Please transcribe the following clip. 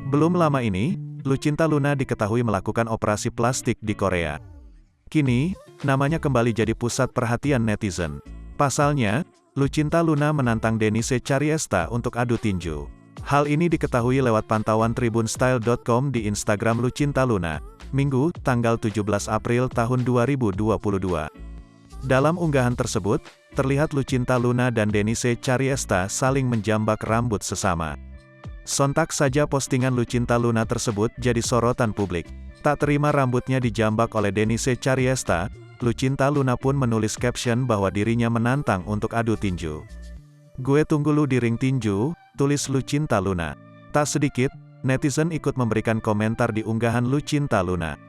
Belum lama ini, Lucinta Luna diketahui melakukan operasi plastik di Korea. Kini, namanya kembali jadi pusat perhatian netizen. Pasalnya, Lucinta Luna menantang Denise Chariesta untuk adu tinju. Hal ini diketahui lewat pantauan tribunstyle.com di Instagram Lucinta Luna, Minggu, tanggal 17 April tahun 2022. Dalam unggahan tersebut, terlihat Lucinta Luna dan Denise Chariesta saling menjambak rambut sesama. Sontak saja postingan Lucinta Luna tersebut jadi sorotan publik. Tak terima rambutnya dijambak oleh Denise Chariesta, Lucinta Luna pun menulis caption bahwa dirinya menantang untuk adu tinju. "Gue tunggu lu di ring tinju," tulis Lucinta Luna. Tak sedikit, netizen ikut memberikan komentar di unggahan Lucinta Luna.